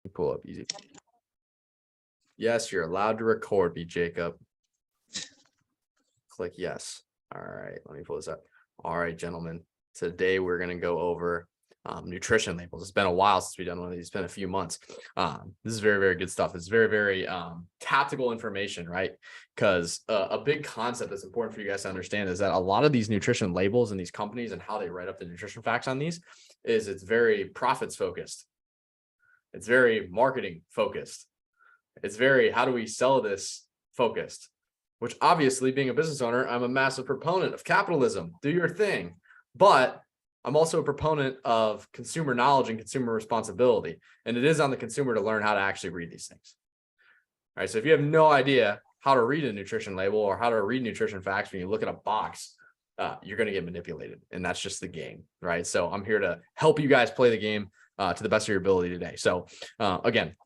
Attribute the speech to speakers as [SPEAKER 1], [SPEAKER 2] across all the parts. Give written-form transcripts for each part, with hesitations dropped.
[SPEAKER 1] Pull up easy. Yes, you're allowed to record me, Jacob. Click yes. All right, let me pull this up. All right, gentlemen. Today we're going to go over nutrition labels. It's been a while since we've done one of these. It's been a few months. This is very, very good stuff. It's very, very tactical information, right? Because a big concept that's important for you guys to understand is that a lot of these nutrition labels and these companies and how they write up the nutrition facts on these is it's very profits focused. It's very marketing focused. It's very, how do we sell this focused? Which obviously, being a business owner, I'm a massive proponent of capitalism. Do your thing. But I'm also a proponent of consumer knowledge and consumer responsibility. And it is on the consumer to learn how to actually read these things. All right. So if you have no idea how to read a nutrition label or how to read nutrition facts when you look at a box, you're going to get manipulated. And that's just the game. Right. So I'm here to help you guys play the game to the best of your ability today. So again,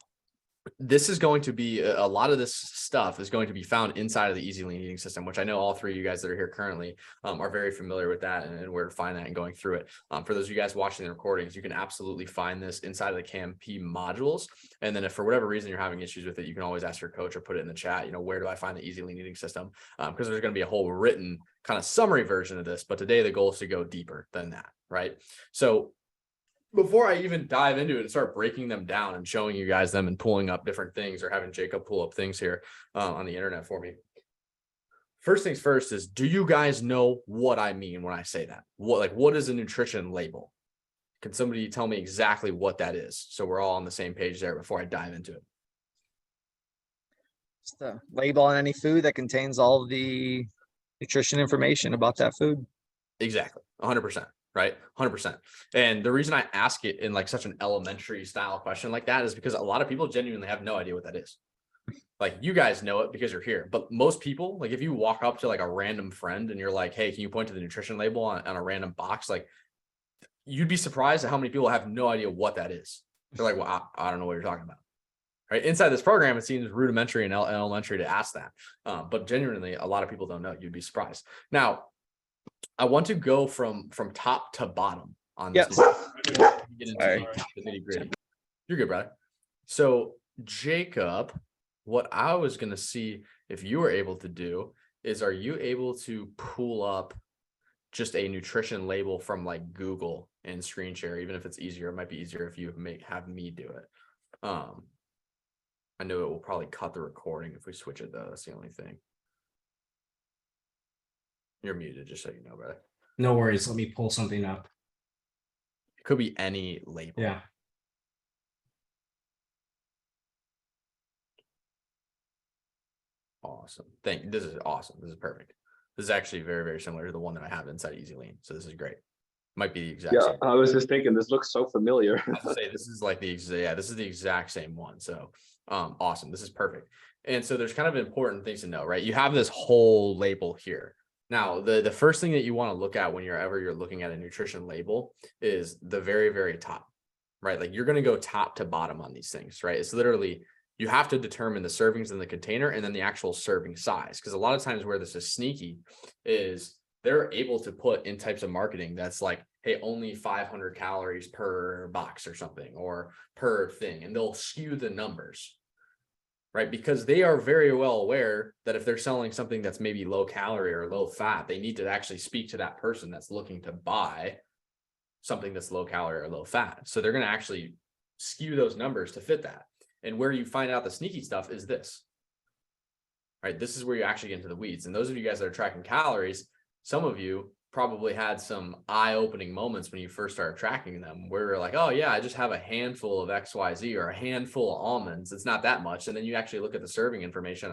[SPEAKER 1] this is going to be a lot of this stuff is going to be found inside of the Easy Lean Eating System, which I know all three of you guys that are here currently are very familiar with that and where to find that and going through it. For those of you guys watching the recordings, you can absolutely find this inside of the CAMP modules. And then if for whatever reason you're having issues with it, you can always ask your coach or put it in the chat, where do I find the Easy Lean Eating System? Because there's going to be a whole written kind of summary version of this. But today the goal is to go deeper than that, right? So before I even dive into it and start breaking them down and showing you guys them and pulling up different things or having Jacob pull up things here on the internet for me. First things first is, do you guys know what I mean when I say that? What is a nutrition label? Can somebody tell me exactly what that is? So we're all on the same page there before I dive into it.
[SPEAKER 2] It's the label on any food that contains all the nutrition information about that food.
[SPEAKER 1] Exactly. 100%. Right. 100%. And the reason I ask it in like such an elementary style question like that is because a lot of people genuinely have no idea what that is. Like, you guys know it because you're here, but most people, like if you walk up to like a random friend and you're like, hey, can you point to the nutrition label on a random box? Like, you'd be surprised at how many people have no idea what that is. They're like, well, I don't know what you're talking about. Right. Inside this program, it seems rudimentary and elementary to ask that. But genuinely, a lot of people don't know. You'd be surprised. Now, I want to go from top to bottom on this.
[SPEAKER 2] Yes.
[SPEAKER 1] Get into the nitty-gritty. You're good, brother. So Jacob, what I was going to see if you were able to do is, are you able to pull up just a nutrition label from like Google and screen share? Even if it's easier, it might be easier if you have me do it. I know it will probably cut the recording if we switch it though. That's the only thing. You're muted, just so you know, brother.
[SPEAKER 3] No worries. Let me pull something up.
[SPEAKER 1] It could be any label.
[SPEAKER 3] Yeah.
[SPEAKER 1] Awesome. This is awesome. This is perfect. This is actually very, very similar to the one that I have inside Easy Lean. So this is great. Might be the exact same.
[SPEAKER 4] I was just thinking this looks so familiar.
[SPEAKER 1] I'd say this is like this is the exact same one. So awesome. This is perfect. And so there's kind of important things to know, right? You have this whole label here. Now, the first thing that you want to look at when you're looking at a nutrition label is the very, very top, right? Like, you're going to go top to bottom on these things, right? It's literally, you have to determine the servings in the container and then the actual serving size. Because a lot of times where this is sneaky is they're able to put in types of marketing that's like, hey, only 500 calories per box or something, or per thing. And they'll skew the numbers, right? Because they are very well aware that if they're selling something that's maybe low calorie or low fat, they need to actually speak to that person that's looking to buy something that's low calorie or low fat. So they're going to actually skew those numbers to fit that. And where you find out the sneaky stuff is this, right? This is where you actually get into the weeds. And those of you guys that are tracking calories, some of you probably had some eye-opening moments when you first started tracking them where you're like, oh yeah, I just have a handful of XYZ or a handful of almonds. It's not that much. And then you actually look at the serving information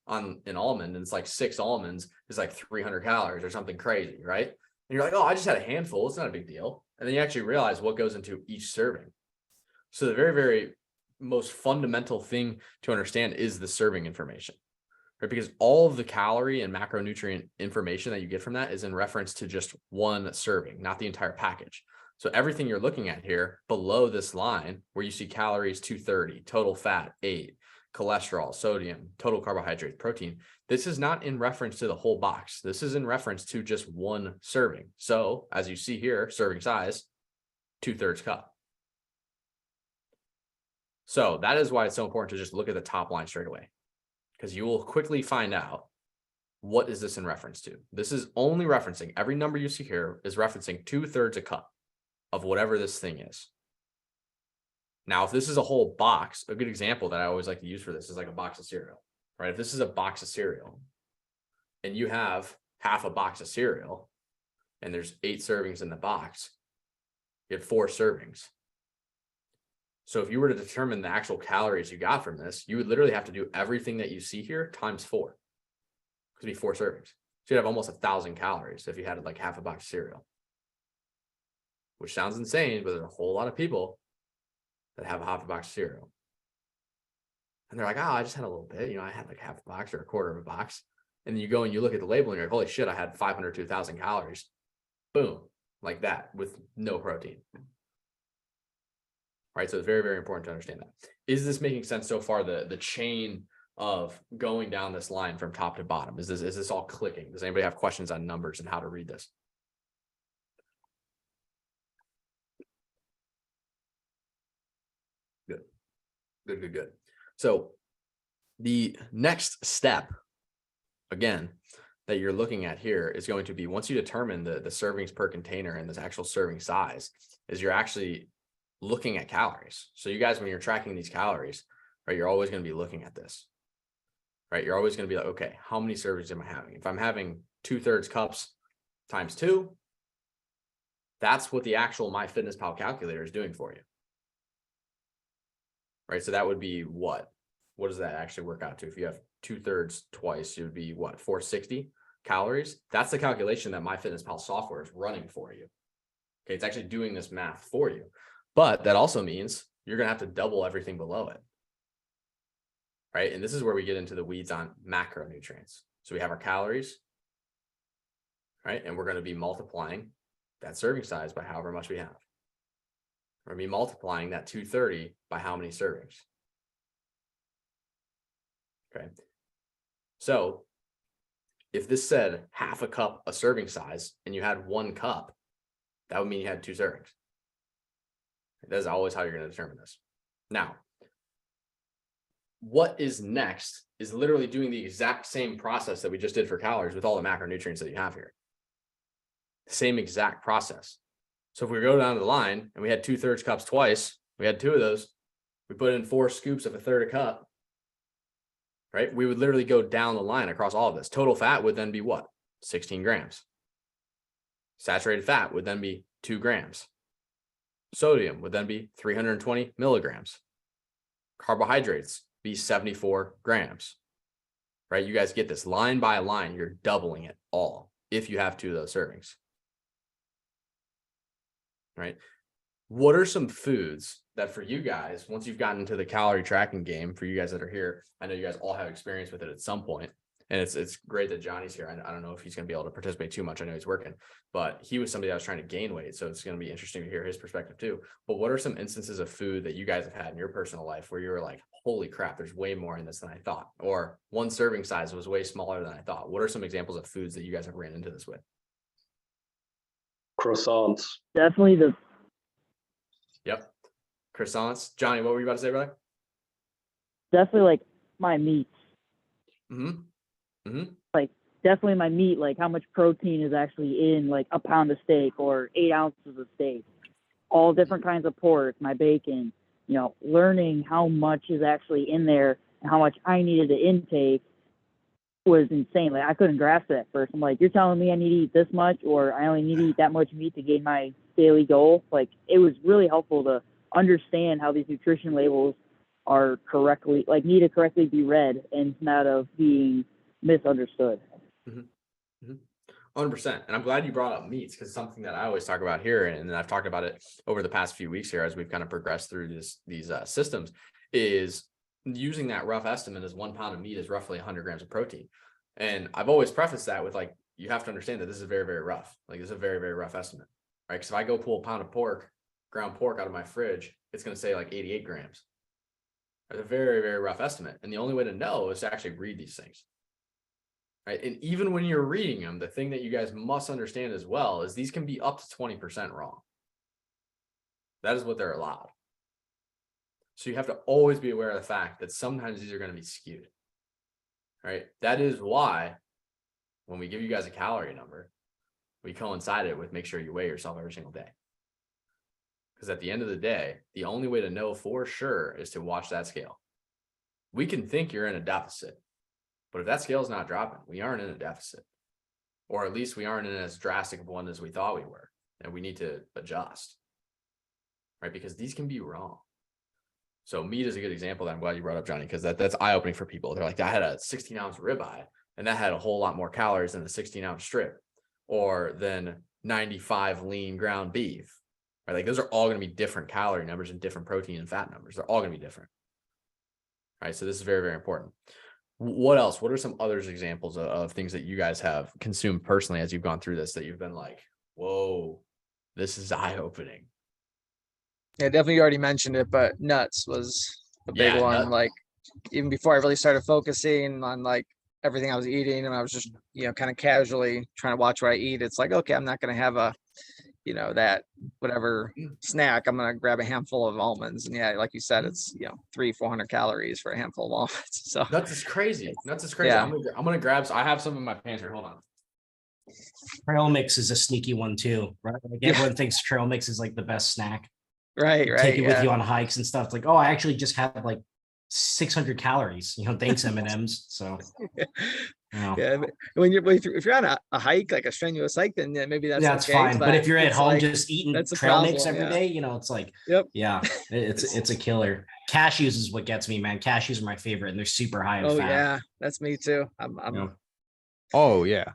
[SPEAKER 1] on an almond, and it's like 6 almonds is like 300 calories or something crazy, right? And you're like, oh, I just had a handful. It's not a big deal. And then you actually realize what goes into each serving. So the very, very most fundamental thing to understand is the serving information. Right? Because all of the calorie and macronutrient information that you get from that is in reference to just one serving, not the entire package. So everything you're looking at here below this line where you see calories 230, total fat 8, cholesterol, sodium, total carbohydrates, protein, this is not in reference to the whole box. This is in reference to just one serving. So as you see here, serving size, 2/3 cup. So that is why it's so important to just look at the top line straight away, because you will quickly find out what is this in reference to. This is only referencing, every number you see here is referencing 2/3 a cup of whatever this thing is. Now, if this is a whole box, a good example that I always like to use for this is like a box of cereal, right? If this is a box of cereal and you have half a box of cereal and there's 8 servings in the box, you have 4 servings. So if you were to determine the actual calories you got from this, you would literally have to do everything that you see here times 4. It could be 4 servings. So you'd have almost 1,000 calories if you had like half a box of cereal, which sounds insane, but there's a whole lot of people that have a half a box of cereal. And they're like, oh, I just had a little bit, I had like half a box or a quarter of a box. And then you go and you look at the label and you're like, holy shit, I had 500 to 1,000 calories. Boom, like that with no protein. Right, so it's very, very important to understand that. Is this making sense so far? The chain of going down this line from top to bottom, is this all clicking? Does anybody have questions on numbers and how to read this? Good. So the next step, again, that you're looking at here is going to be, once you determine the servings per container and this actual serving size, is you're actually looking at calories. So you guys, when you're tracking these calories, right, you're always going to be looking at this, right? You're always going to be like, okay, how many servings am I having? If I'm having 2/3 cups times 2, that's what the actual MyFitnessPal calculator is doing for you. Right, so that would be what does that actually work out to? If you have 2/3 twice, it would be what, 460 calories? That's the calculation that MyFitnessPal software is running for you. Okay, it's actually doing this math for you. But that also means you're gonna have to double everything below it. Right, and this is where we get into the weeds on macronutrients. So we have our calories, right? And we're gonna be multiplying that serving size by however much we have. We're going to be multiplying that 230 by how many servings. Okay. So if this said half a cup a serving size and you had 1 cup, that would mean you had 2 servings. That is always how you're going to determine this. Now, what is next is literally doing the exact same process that we just did for calories with all the macronutrients that you have here. Same exact process. So if we go down to the line and we had 2/3 cups twice, we had 2 of those, we put in 4 scoops of 1/3 cup, right? We would literally go down the line across all of this. Total fat would then be what? 16 grams. Saturated fat would then be 2 grams. Sodium would then be 320 milligrams. Carbohydrates be 74 grams, right? You guys get this line by line, you're doubling it all if you have 2 of those servings. Right? What are some foods that for you guys, once you've gotten into the calorie tracking game, for you guys that are here, I know you guys all have experience with it at some point, and it's great that Johnny's here. I don't know if he's going to be able to participate too much. I know he's working, but he was somebody that was trying to gain weight, so it's going to be interesting to hear his perspective too. But what are some instances of food that you guys have had in your personal life where you were like, holy crap, there's way more in this than I thought, or 1 serving size was way smaller than I thought? What are some examples of foods that you guys have ran into this with?
[SPEAKER 4] Croissants.
[SPEAKER 5] Definitely the
[SPEAKER 1] Yep. Croissants. Johnny, what were you about to say, brother?
[SPEAKER 5] definitely like my meats.
[SPEAKER 1] Mm-hmm.
[SPEAKER 5] Definitely my meat, like how much protein is actually in like a pound of steak or 8 ounces of steak. All different kinds of pork, my bacon, learning how much is actually in there and how much I needed to intake was insane. Like I couldn't grasp it at first. I'm like, you're telling me I need to eat this much, or I only need to eat that much meat to gain my daily goal? Like it was really helpful to understand how these nutrition labels are need to correctly be read instead of being misunderstood.
[SPEAKER 1] 100%. And I'm glad you brought up meats, because something that I always talk about here, and I've talked about it over the past few weeks here as we've kind of progressed through these systems, is using that rough estimate as 1 pound of meat is roughly 100 grams of protein. And I've always prefaced that with like, you have to understand that this is very, very rough. Like this is a very, very rough estimate, right? Because if I go pull a pound of ground pork out of my fridge, it's going to say like 88 grams. That's a very, very rough estimate. And the only way to know is to actually read these things. Right? And even when you're reading them, the thing that you guys must understand as well is these can be up to 20% wrong. That is what they're allowed. So you have to always be aware of the fact that sometimes these are going to be skewed. Right? That is why when we give you guys a calorie number, we coincide it with make sure you weigh yourself every single day. Because at the end of the day, the only way to know for sure is to watch that scale. We can think you're in a deficit, but if that scale is not dropping, we aren't in a deficit. Or at least we aren't in as drastic of one as we thought we were. And we need to adjust. Right? Because these can be wrong. So meat is a good example that I'm glad you brought up, Johnny, because that's eye-opening for people. They're like, I had a 16-ounce ribeye, and that had a whole lot more calories than a 16-ounce strip, or than 95 lean ground beef. Right? Like those are all going to be different calorie numbers and different protein and fat numbers. They're all going to be different. Right? So this is very, very important. What else? What are some other examples of things that you guys have consumed personally as you've gone through this that you've been like, whoa, this is eye-opening?
[SPEAKER 2] Yeah, definitely you already mentioned it, but nuts was a big
[SPEAKER 1] Yeah,
[SPEAKER 2] one.
[SPEAKER 1] nut-
[SPEAKER 2] Like even before I really started focusing on like everything I was eating, and I was just, kind of casually trying to watch what I eat. It's like, okay, I'm not going to have a, that whatever snack. I'm going to grab a handful of almonds. And yeah, like you said, it's, 300-400 calories for a handful of almonds. So
[SPEAKER 1] Nuts is crazy. Nuts is crazy.
[SPEAKER 2] Yeah.
[SPEAKER 1] I'm gonna grab. I have some in my pantry. Hold on.
[SPEAKER 3] Trail mix is a sneaky one too, right? Like
[SPEAKER 2] Yeah.
[SPEAKER 3] everyone thinks trail mix is like the best snack.
[SPEAKER 2] right.
[SPEAKER 3] Take it with
[SPEAKER 2] Yeah.
[SPEAKER 3] you on hikes and stuff. It's like, oh, I actually just had like 600 calories. Thanks M&Ms. So,
[SPEAKER 2] Yeah, but if you're on a hike, like a strenuous hike, then maybe that's
[SPEAKER 3] that's
[SPEAKER 2] okay,
[SPEAKER 3] fine. But if you're at
[SPEAKER 2] it's
[SPEAKER 3] home
[SPEAKER 2] like-
[SPEAKER 3] just eating
[SPEAKER 2] that's a
[SPEAKER 3] trail mix
[SPEAKER 2] problem,
[SPEAKER 3] every
[SPEAKER 2] yeah.
[SPEAKER 3] day, it's like,
[SPEAKER 2] Yep.
[SPEAKER 3] yeah, it's a killer. Cashews is what gets me, man. Cashews are my favorite, and they're super high in
[SPEAKER 2] Oh
[SPEAKER 3] fat.
[SPEAKER 2] yeah, that's me too. I'm
[SPEAKER 3] Yeah.
[SPEAKER 1] Oh yeah.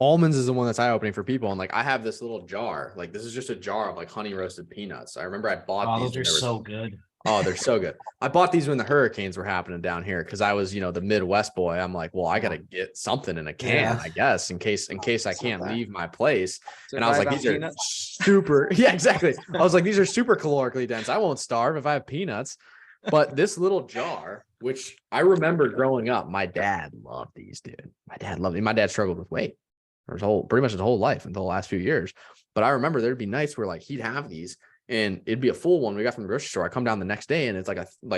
[SPEAKER 1] Almonds is the one that's eye-opening for people. And like I have this little jar. Like this is just a jar of like honey roasted peanuts. I remember I bought
[SPEAKER 3] Oh,
[SPEAKER 1] these.
[SPEAKER 3] those are
[SPEAKER 1] when they were-
[SPEAKER 3] so good.
[SPEAKER 1] Oh, they're so good. I bought these when the hurricanes were happening down here because I was, the Midwest boy. I'm like, well, I gotta get something in a can,
[SPEAKER 3] Yeah.
[SPEAKER 1] I guess, in case I can't leave my place. And I was
[SPEAKER 2] survive
[SPEAKER 1] like,
[SPEAKER 2] on
[SPEAKER 1] these are
[SPEAKER 2] peanuts.
[SPEAKER 1] super. Yeah, exactly. I was like, these are super calorically dense. I won't starve if I have peanuts. But this little jar, which I remember growing up, my dad loved these, dude. My dad loved it. My dad struggled with weight for pretty much his whole life until the last few years. But I remember there'd be nights where like he'd have these and it'd be a full one we got from the grocery store. I come down the next day and it's like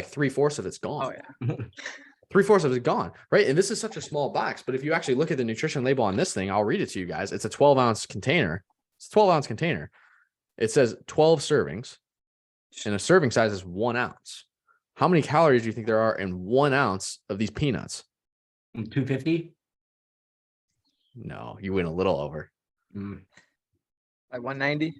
[SPEAKER 1] 3/4 of it's gone.
[SPEAKER 2] Oh yeah.
[SPEAKER 1] 3/4 of it's gone, right? And this is such a small box, but if you actually look at the nutrition label on this thing, I'll read it to you guys. It's a 12-ounce container. It's a 12-ounce container. It says 12 servings, and a serving size is 1 ounce. How many calories do you think there are in 1 ounce of these peanuts?
[SPEAKER 3] 250.
[SPEAKER 1] No, you went a little over.
[SPEAKER 2] Like 190.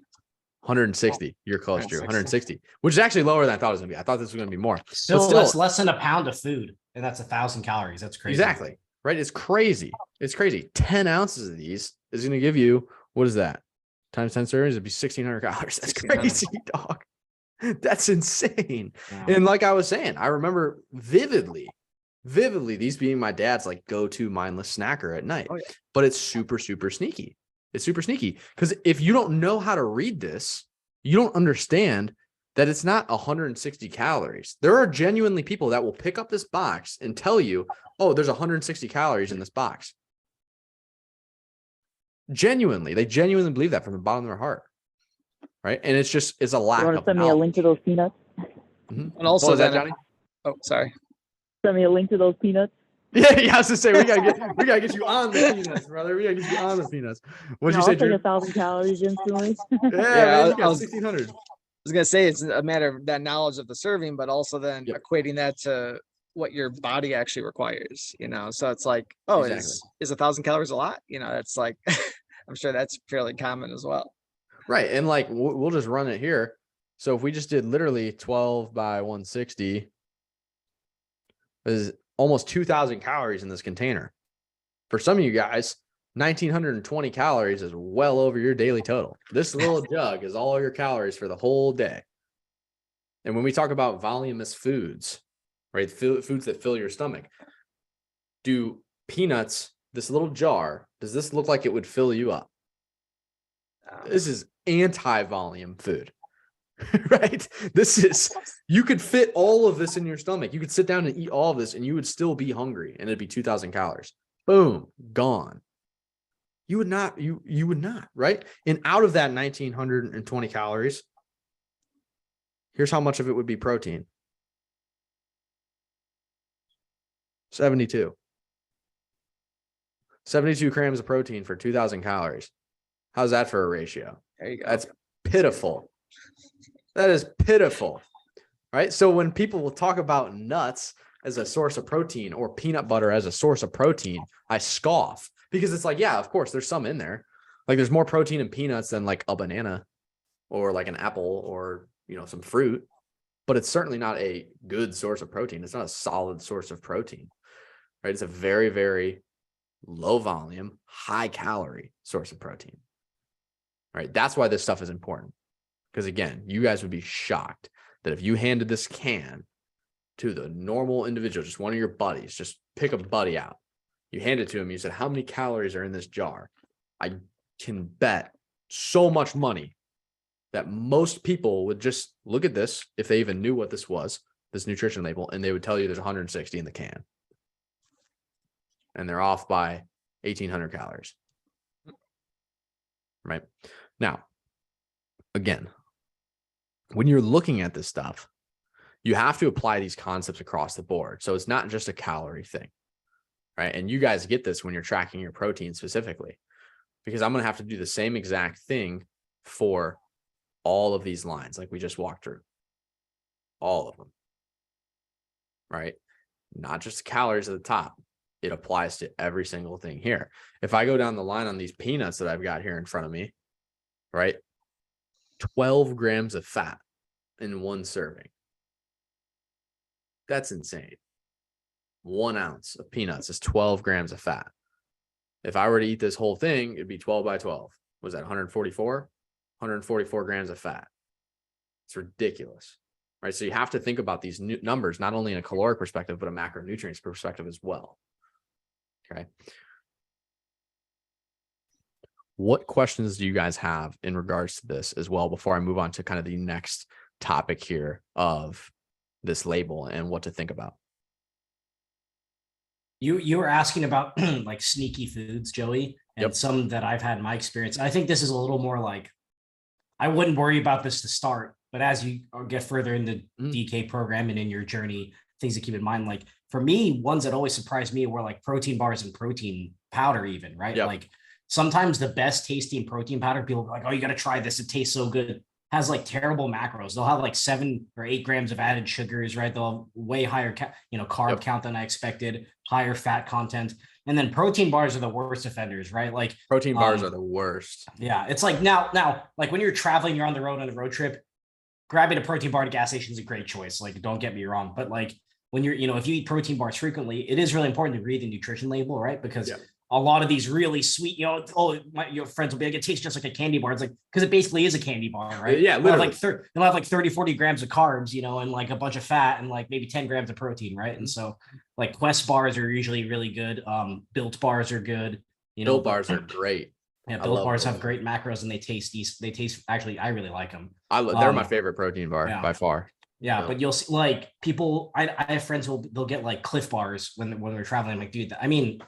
[SPEAKER 1] 160. You're close, Drew.
[SPEAKER 2] 160.
[SPEAKER 1] 160, which is actually lower than I thought it was gonna be. I thought this was gonna be more.
[SPEAKER 3] Still,
[SPEAKER 1] still-
[SPEAKER 3] that's less than a pound of food, and that's 1,000 calories. That's crazy.
[SPEAKER 1] Exactly. Right. It's crazy. It's crazy. 10 ounces of these is going to give you, what is that? Times 10 servings, it'd be 1,600 calories. That's
[SPEAKER 2] 1,600.
[SPEAKER 1] crazy, dog. That's insane.
[SPEAKER 3] Yeah.
[SPEAKER 1] And like I was saying, I remember vividly these being my dad's like go-to mindless snacker at night.
[SPEAKER 2] Oh, yeah.
[SPEAKER 1] But it's super, super sneaky. It's super sneaky because if you don't know how to read this, you don't understand that it's not 160 calories. There are genuinely people that will pick up this box and tell you, oh, there's 160 calories in this box. They genuinely believe that from the bottom of their heart. Right. And it's a lack
[SPEAKER 5] You want to
[SPEAKER 1] of
[SPEAKER 5] send me a link to those peanuts?
[SPEAKER 1] Mhm.
[SPEAKER 2] And also
[SPEAKER 1] What was that,
[SPEAKER 2] then,
[SPEAKER 1] Johnny?
[SPEAKER 2] oh sorry.
[SPEAKER 5] Send me a link to those peanuts.
[SPEAKER 1] Yeah, I was to say we gotta get you on the peanuts, brother. We gotta get you on the peanuts. What'd you
[SPEAKER 5] I'll
[SPEAKER 1] say,
[SPEAKER 5] take
[SPEAKER 1] Drew?
[SPEAKER 5] 1,000 calories instantly.
[SPEAKER 1] Yeah,
[SPEAKER 2] Yeah,
[SPEAKER 1] man, you
[SPEAKER 2] I
[SPEAKER 1] got
[SPEAKER 2] was-
[SPEAKER 1] 1,600.
[SPEAKER 2] I was gonna say it's a matter of that knowledge of the serving, but also then
[SPEAKER 1] Yep.
[SPEAKER 2] equating that to what your body actually requires. So it's like, oh,
[SPEAKER 1] Exactly.
[SPEAKER 2] is 1,000 calories a lot? It's like I'm sure that's fairly common as well.
[SPEAKER 1] Right. And like we'll just run it here. So if we just did literally 12 by 160, is almost 2,000 calories in this container. For some of you guys, 1,920 calories is well over your daily total. This little jug is all your calories for the whole day. And when we talk about voluminous foods, right, foods that fill your stomach, do peanuts, this little jar, does this look like it would fill you up? This is anti-volume food, right? You could fit all of this in your stomach. You could sit down and eat all of this and you would still be hungry and it'd be 2,000 calories. Boom, gone. You would not, right? And out of that 1,920 calories, here's how much of it would be protein. 72. 72 grams of protein for 2,000 calories. How's that for a ratio?
[SPEAKER 2] There you go.
[SPEAKER 1] That's pitiful. That is pitiful. Right. So when people will talk about nuts as a source of protein or peanut butter as a source of protein, I scoff because it's like, yeah, of course, there's some in there. Like there's more protein in peanuts than like a banana or like an apple or, some fruit, but it's certainly not a good source of protein. It's not a solid source of protein, right? It's a very, very low volume, high calorie source of protein, right? That's why this stuff is important. Because again, you guys would be shocked that if you handed this can to the normal individual, just one of your buddies, just pick a buddy out. You hand it to him, you said, how many calories are in this jar? I can bet so much money that most people would just look at this, if they even knew what this was, this nutrition label, and they would tell you there's 160 in the can. And they're off by 1,800 calories. Right? Now, again, when you're looking at this stuff, you have to apply these concepts across the board. So it's not just a calorie thing, right? And you guys get this when you're tracking your protein specifically, because I'm going to have to do the same exact thing for all of these lines like we just walked through. All of them, right? Not just the calories at the top. It applies to every single thing here. If I go down the line on these peanuts that I've got here in front of me, right? 12 grams of fat in one serving. That's insane. 1 ounce of peanuts is 12 grams of fat. If I were to eat this whole thing, it'd be 12 by 12. Was that 144? 144 grams of fat. It's ridiculous, right? So you have to think about these numbers, not only in a caloric perspective, but a macronutrients perspective as well. Okay. What questions do you guys have in regards to this as well before I move on to kind of the next topic here of this label and what to think about?
[SPEAKER 3] You were asking about like sneaky foods, Joey, and
[SPEAKER 1] Yep.
[SPEAKER 3] some that I've had in my experience. I think this is a little more like, I wouldn't worry about this to start, but as you get further in the DK program and in your journey, things to keep in mind. Like for me, ones that always surprised me were like protein bars and protein powder even, right?
[SPEAKER 1] Yep.
[SPEAKER 3] Like sometimes the best tasting protein powder, people are like, oh, you got to try this. It tastes so good. Has like terrible macros. They'll have like 7 or 8 grams of added sugars, right? They'll have way higher, carb
[SPEAKER 1] Yep.
[SPEAKER 3] count than I expected, higher fat content. And then protein bars are the worst offenders, right? Like
[SPEAKER 1] Protein bars are the worst.
[SPEAKER 3] yeah, it's like now, like when you're traveling, you're on the road on a road trip, grabbing a protein bar at a gas station is a great choice. Like, don't get me wrong, but like when you're, if you eat protein bars frequently, it is really important to read the nutrition label, right? Because
[SPEAKER 1] Yeah.
[SPEAKER 3] a lot of these really sweet, your friends will be like, it tastes just like a candy bar. It's like, because it basically is a candy bar, right?
[SPEAKER 1] Yeah,
[SPEAKER 3] They'll have
[SPEAKER 1] literally.
[SPEAKER 3] they'll have like 30, 40 grams of carbs, and like a bunch of fat and like maybe 10 grams of protein, right? And so like Quest bars are usually really good. Built bars are good.
[SPEAKER 1] Built bars are great.
[SPEAKER 3] Yeah,
[SPEAKER 1] I
[SPEAKER 3] Built
[SPEAKER 1] love
[SPEAKER 3] bars
[SPEAKER 1] Built
[SPEAKER 3] have great macros and they taste actually, I really like them.
[SPEAKER 1] They're my favorite protein bar
[SPEAKER 3] yeah.
[SPEAKER 1] by far.
[SPEAKER 3] Yeah,
[SPEAKER 1] So-
[SPEAKER 3] but you'll see like people, I have friends they'll get like Cliff bars when they're traveling. I'm like, dude, I mean,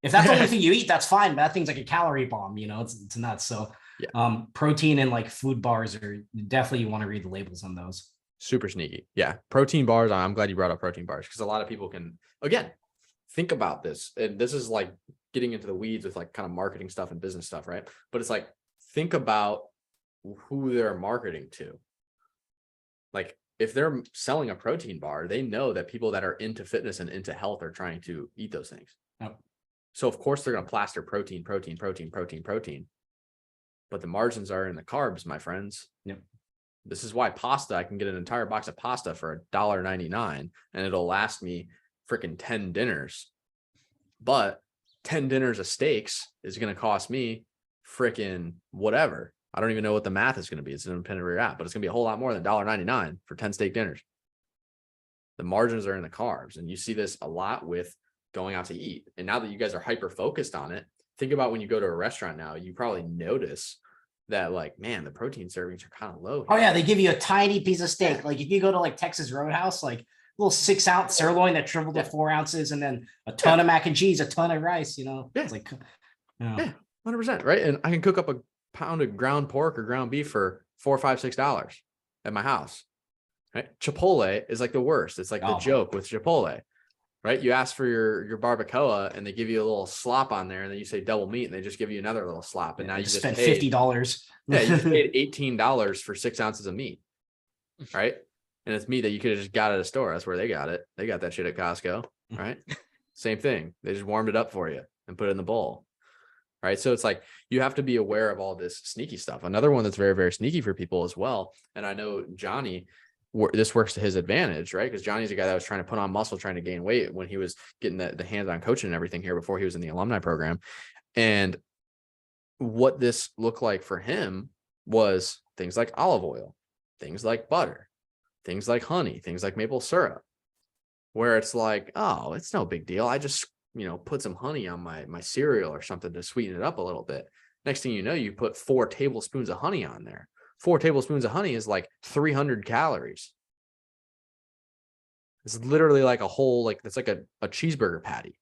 [SPEAKER 3] if that's the only thing you eat, that's fine. But that thing's like a calorie bomb, it's nuts. So
[SPEAKER 1] Yeah.
[SPEAKER 3] Protein and like food bars are definitely, you want to read the labels on those.
[SPEAKER 1] Super sneaky. Yeah. Protein bars. I'm glad you brought up protein bars because a lot of people can, again, think about this. And this is like getting into the weeds with like kind of marketing stuff and business stuff, right? But it's like, think about who they're marketing to. Like if they're selling a protein bar, they know that people that are into fitness and into health are trying to eat those things.
[SPEAKER 3] Yep.
[SPEAKER 1] So of course they're going to plaster protein. But the margins are in the carbs, my friends.
[SPEAKER 3] Yep.
[SPEAKER 1] This is why pasta, I can get an entire box of pasta for $1.99 and it'll last me freaking 10 dinners. But 10 dinners of steaks is going to cost me freaking whatever. I don't even know what the math is going to be. It's an independent where you're at, but it's going to be a whole lot more than $1.99 for 10 steak dinners. The margins are in the carbs. And you see this a lot with going out to eat. And now that you guys are hyper focused on it, think about when you go to a restaurant now, you probably notice that like, man, the protein servings are kind of low.
[SPEAKER 3] Oh yeah, they give you a tiny piece of steak. Like if you go to like Texas Roadhouse, like little 6-ounce sirloin that shriveled to 4 ounces, and then a ton of mac and cheese, a ton of rice. It's like,
[SPEAKER 1] 100%, right? And I can cook up a pound of ground pork or ground beef for $4, $5, $6 at my house. Right? Chipotle is like the worst. It's like the joke with Chipotle, right? You ask for your barbacoa and they give you a little slop on there, and then you say double meat and they just give you another little slop. And now you just
[SPEAKER 3] spent
[SPEAKER 1] paid,
[SPEAKER 3] $50.
[SPEAKER 1] yeah, you just paid $18 for 6 ounces of meat, right? And it's meat that you could have just got at a store. That's where they got it. They got that shit at Costco, right? Same thing. They just warmed it up for you and put it in the bowl. Right. So it's like you have to be aware of all this sneaky stuff. Another one that's very, very sneaky for people as well. And I know Johnny, this works to his advantage, right? Because Johnny's a guy that was trying to put on muscle, trying to gain weight when he was getting the hands-on coaching and everything here before he was in the alumni program. And what this looked like for him was things like olive oil, things like butter, things like honey, things like maple syrup, where it's like, oh, it's no big deal. I just, put some honey on my cereal or something to sweeten it up a little bit. Next thing you know, you put 4 tablespoons of honey on there. 4 tablespoons of honey is like 300 calories. It's literally like a whole, it's like a cheeseburger patty.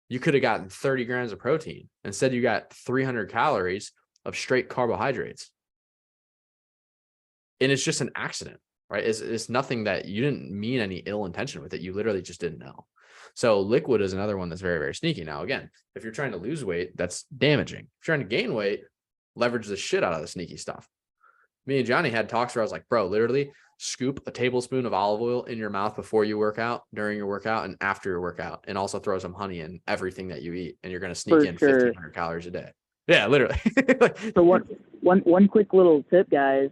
[SPEAKER 1] You could have gotten 30 grams of protein. Instead, you got 300 calories of straight carbohydrates. And it's just an accident, right? It's nothing that you didn't mean any ill intention with it. You literally just didn't know. So liquid is another one that's very, very sneaky. Now, again, if you're trying to lose weight, that's damaging. If you're trying to gain weight, leverage the shit out of the sneaky stuff. Me and Johnny had talks where I was like, bro, literally scoop a tablespoon of olive oil in your mouth before you work out, during your workout, and after your workout, and also throw some honey in everything that you eat, and you're going to sneak in 1,500 calories a day. Yeah, literally.
[SPEAKER 5] So one quick little tip, guys.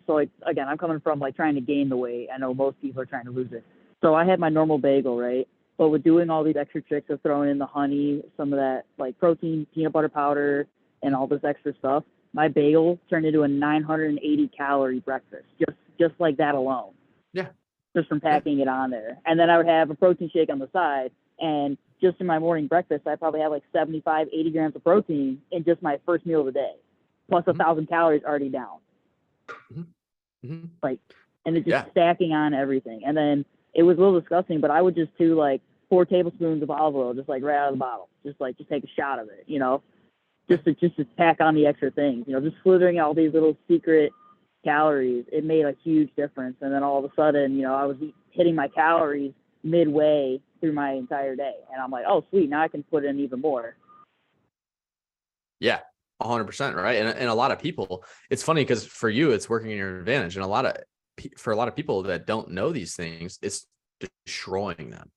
[SPEAKER 5] So again, I'm coming from trying to gain the weight. I know most people are trying to lose it. So I had my normal bagel, right? But with doing all these extra tricks of throwing in the honey, some of that protein, peanut butter powder, and all this extra stuff, my bagel turned into a 980 calorie breakfast, just like that alone.
[SPEAKER 1] Yeah.
[SPEAKER 5] Just from packing it on there. And then I would have a protein shake on the side. And just in my morning breakfast, I probably have 75, 80 grams of protein in just my first meal of the day, plus 1,000 calories already down. And it's just stacking on everything. And then it was a little disgusting, but I would just do 4 tablespoons of olive oil, just right out of the bottle, just take a shot of it, just to pack on the extra things, just slithering all these little secret calories. It made a huge difference. And then all of a sudden, I was hitting my calories midway through my entire day. And I'm like, oh, sweet. Now I can put in even more.
[SPEAKER 1] Yeah, 100%. Right. And a lot of people, it's funny because for you, it's working in your advantage. And for a lot of people that don't know these things, it's destroying them.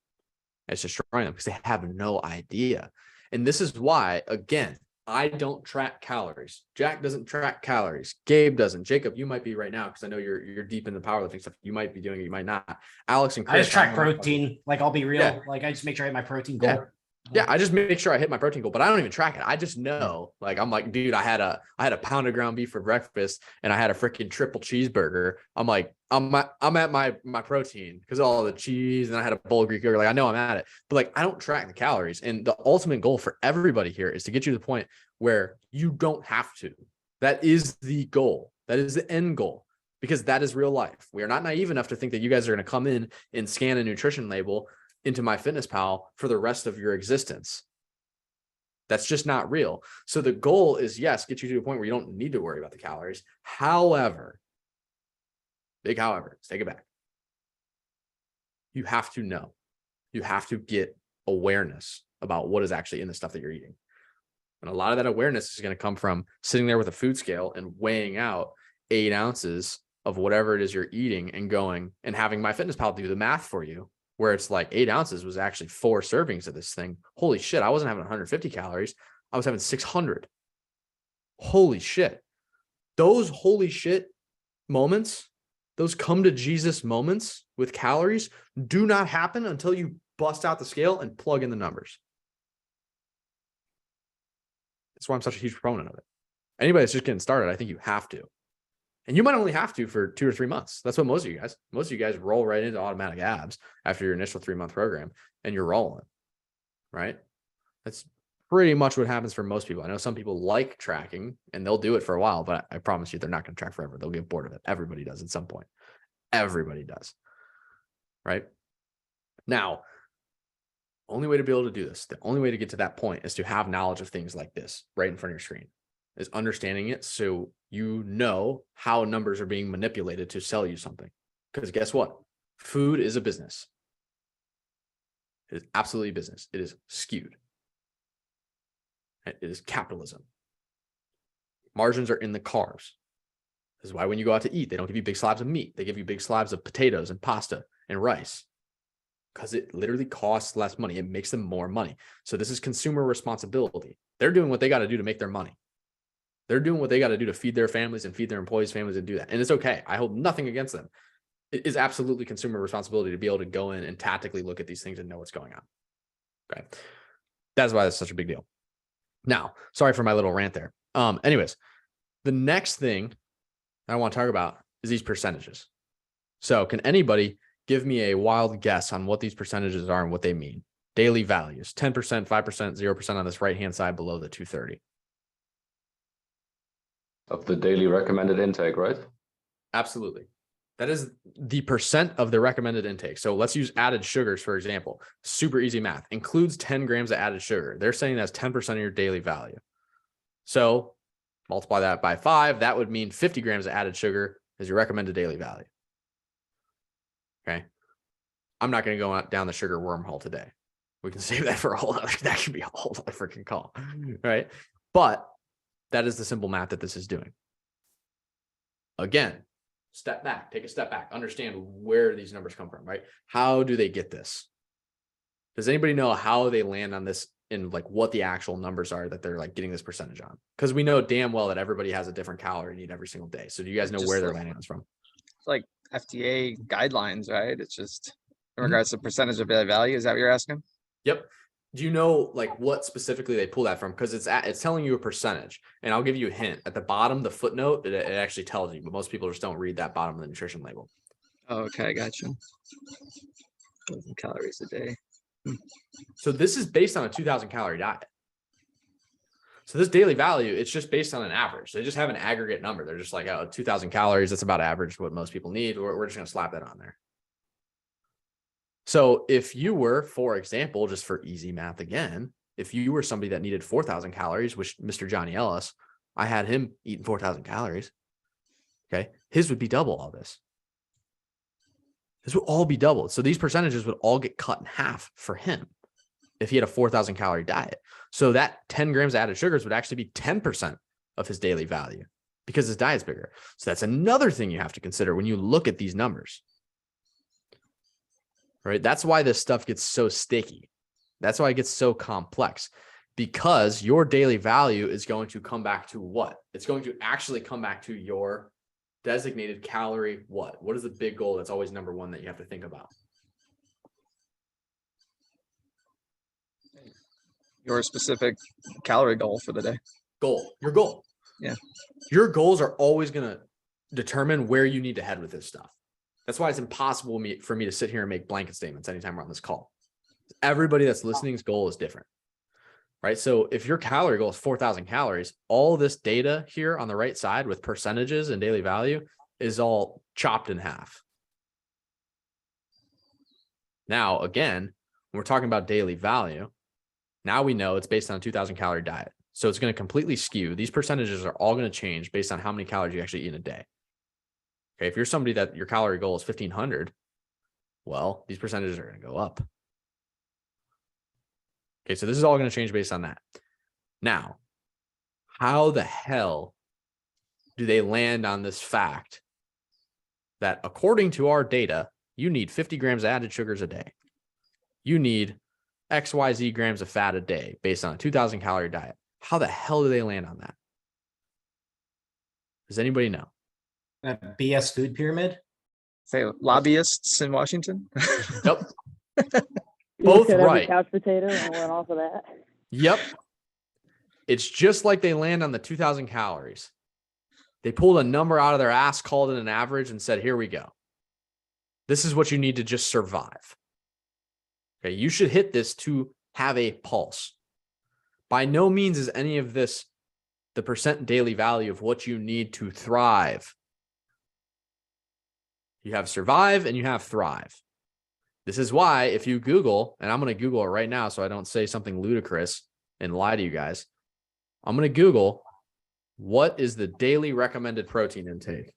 [SPEAKER 1] It's destroying them because they have no idea. And this is why, again, I don't track calories. Jack doesn't track calories. Gabe doesn't. Jacob, you might be right now because I know you're deep in the powerlifting stuff. You might be doing it. You might not. Alex and Chris.
[SPEAKER 3] I just track protein. I'll be real.
[SPEAKER 1] Yeah.
[SPEAKER 3] I just make sure I hit my protein goal.
[SPEAKER 1] Yeah, I just make sure I hit my protein goal, but I don't even track it. I just know, I'm like, dude, I had a pound of ground beef for breakfast and I had a freaking triple cheeseburger. I'm like, I'm at my protein because of all the cheese, and I had a bowl of Greek yogurt. I know I'm at it, but I don't track the calories. And the ultimate goal for everybody here is to get you to the point where you don't have to. That is the goal. That is the end goal, because that is real life. We are not naive enough to think that you guys are going to come in and scan a nutrition label into MyFitnessPal for the rest of your existence. That's just not real. So the goal is, yes, get you to a point where you don't need to worry about the calories. However, big however, let's take it back. You have to know. You have to get awareness about what is actually in the stuff that you're eating. And a lot of that awareness is going to come from sitting there with a food scale and weighing out 8 ounces of whatever it is you're eating and going and having MyFitnessPal do the math for you, where it's 8 ounces was actually 4 servings of this thing. Holy shit. I wasn't having 150 calories. I was having 600. Holy shit. Those holy shit moments, those come to Jesus moments with calories do not happen until you bust out the scale and plug in the numbers. That's why I'm such a huge proponent of it. Anybody that's just getting started, I think you have to. And you might only have to for 2 or 3 months. That's what most of you guys roll right into automatic abs after your initial 3-month program and you're rolling, right? That's pretty much what happens for most people. I know some people like tracking and they'll do it for a while, but I promise you they're not going to track forever. They'll get bored of it. Everybody does at some point. Everybody does, right? Now, only way to be able to do this, the only way to get to that point is to have knowledge of things like this right in front of your screen, is understanding it so you know how numbers are being manipulated to sell you something. Because guess what? Food is a business. It is absolutely business. It is skewed. It is capitalism. Margins are in the carbs. This is why when you go out to eat, they don't give you big slabs of meat. They give you big slabs of potatoes and pasta and rice, because it literally costs less money. It makes them more money. So this is consumer responsibility. They're doing what they got to do to make their money. They're doing what they got to do to feed their families and feed their employees' families and do that. And it's okay. I hold nothing against them. It is absolutely consumer responsibility to be able to go in and tactically look at these things and know what's going on. Okay. That's why that's such a big deal. Now, sorry for my little rant there. Anyways, the next thing I want to talk about is these percentages. So can anybody give me a wild guess on what these percentages are and what they mean? Daily values, 10%, 5%, 0% on this right-hand side below the 230.
[SPEAKER 4] Of the daily recommended intake, right?
[SPEAKER 1] Absolutely. That is the percent of the recommended intake. So let's use added sugars, for example. Super easy math. Includes 10 grams of added sugar. They're saying that's 10% of your daily value. So multiply that by 5. That would mean 50 grams of added sugar is your recommended daily value. Okay. I'm not going to go down the sugar wormhole today. We can save that for a whole other, that could be a whole other freaking call. Right. But that is the simple math that this is doing. Again, step back, take a step back, understand where these numbers come from, right? How do they get this? Does anybody know how they land on this in like what the actual numbers are that they're like getting this percentage on? Because we know damn well that everybody has a different calorie need every single day. So do you guys know
[SPEAKER 2] Just
[SPEAKER 1] where they're
[SPEAKER 2] like-
[SPEAKER 1] landing this from?
[SPEAKER 2] It's like FDA guidelines, right? It's just in
[SPEAKER 1] Mhm.
[SPEAKER 2] regards to percentage of value. Is that what you're asking?
[SPEAKER 1] Yep. Do you know like what specifically they pull that from? Because it's telling you a percentage, and I'll give you a hint. At the bottom, the footnote, it actually tells you, but most people just don't read that bottom of the nutrition label.
[SPEAKER 2] Oh, okay, gotcha. 1,000 calories a day.
[SPEAKER 1] So this is based on a 2,000 calorie diet. So this daily value, it's just based on an average. They just have an aggregate number. They're just like, oh, 2,000 calories. That's about average what most people need. We're just going to slap that on there. So if you were, for example, just for easy math again, if you were somebody that needed 4,000 calories, which Mr. Johnny Ellis, I had him eating 4,000 calories. Okay. His would be double all this. This would all be doubled. So these percentages would all get cut in half for him if he had a 4,000 calorie diet. So that 10 grams of added sugars would actually be 10% of his daily value because his diet's bigger. So that's another thing you have to consider when you look at these numbers. Right? That's why this stuff gets so sticky. That's why it gets so complex, because your daily value is going to come back to what? It's going to actually come back to your designated calorie. What? What is the big goal? That's always number one that you have to think about.
[SPEAKER 2] Your specific calorie goal for the day.
[SPEAKER 1] Your goal.
[SPEAKER 2] Yeah.
[SPEAKER 1] Your goals are always going to determine where you need to head with this stuff. That's why it's impossible for me to sit here and make blanket statements anytime we're on this call. Everybody that's listening's goal is different, right? So if your calorie goal is 4,000 calories, all this data here on the right side with percentages and daily value is all chopped in half. Now, again, when we're talking about daily value, now we know it's based on a 2,000 calorie diet. So it's going to completely skew. These percentages are all going to change based on how many calories you actually eat in a day. Okay, if you're somebody that your calorie goal is 1,500, well, these percentages are going to go up. Okay, so this is all going to change based on that. Now, how the hell do they land on this fact that according to our data, you need 50 grams of added sugars a day? You need XYZ grams of fat a day based on a 2,000 calorie diet. How the hell do they land on that? Does anybody know?
[SPEAKER 3] BS food pyramid.
[SPEAKER 2] Say lobbyists in Washington.
[SPEAKER 1] Yep.
[SPEAKER 5] You
[SPEAKER 1] Both
[SPEAKER 5] looked at every
[SPEAKER 1] right.
[SPEAKER 5] couch potato and went off of that.
[SPEAKER 1] Yep. It's just like they land on the 2,000 calories. They pulled a number out of their ass, called it an average, and said, here we go. This is what you need to just survive. Okay, you should hit this to have a pulse. By no means is any of this the percent daily value of what you need to thrive. You have survive and you have thrive. This is why if you Google, and I'm going to Google it right now so I don't say something ludicrous and lie to you guys. I'm going to Google, what is the daily recommended protein intake?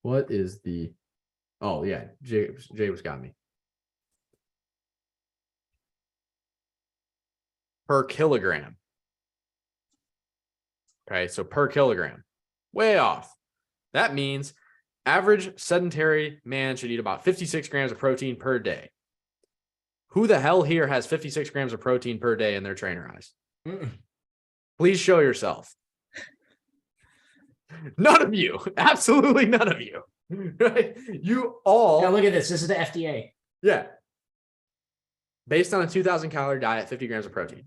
[SPEAKER 1] What is the, oh yeah, Jay was got me. per kilogram. Okay, so per kilogram, way off. That means average sedentary man should eat about 56 grams of protein per day. Who the hell here has 56 grams of protein per day in their trainer eyes? Please show yourself. None of you. Absolutely none of you. Right? You all.
[SPEAKER 3] Yeah, look at this. This is the FDA.
[SPEAKER 1] Yeah. Based on a 2,000 calorie diet, 50 grams of protein.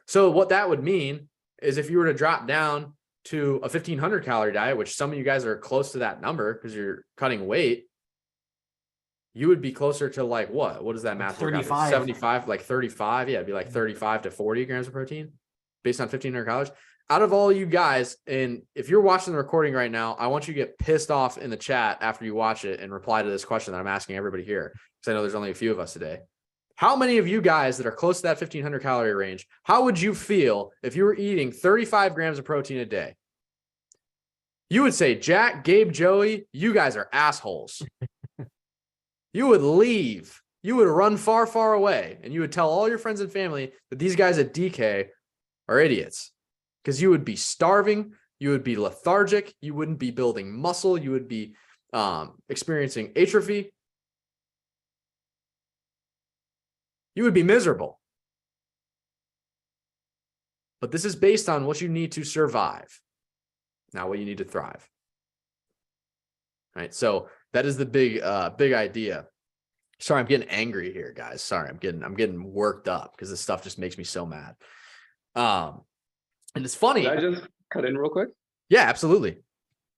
[SPEAKER 1] So what that would mean is if you were to drop down to a 1,500 calorie diet, which some of you guys are close to that number because you're cutting weight, you would be closer to like what? What does that math work out to?
[SPEAKER 3] 35.
[SPEAKER 1] 75, like 35. Yeah, it'd be like 35 to 40 grams of protein based on 1,500 calories. Out of all you guys, and if you're watching the recording right now, I want you to get pissed off in the chat after you watch it and reply to this question that I'm asking everybody here, because I know there's only a few of us today. How many of you guys that are close to that 1,500 calorie range, how would you feel if you were eating 35 grams of protein a day? You would say, Jack, Gabe, Joey, you guys are assholes. You would leave. You would run far, far away, and you would tell all your friends and family that these guys at DK are idiots, because you would be starving. You would be lethargic. You wouldn't be building muscle. You would be experiencing atrophy. You would be miserable. But this is based on what you need to survive, not what you need to thrive. All right. So that is the big idea. Sorry, I'm getting angry here, guys. Sorry, I'm getting worked up because this stuff just makes me so mad. And it's funny.
[SPEAKER 4] Can I just cut in real quick?
[SPEAKER 1] Yeah, absolutely.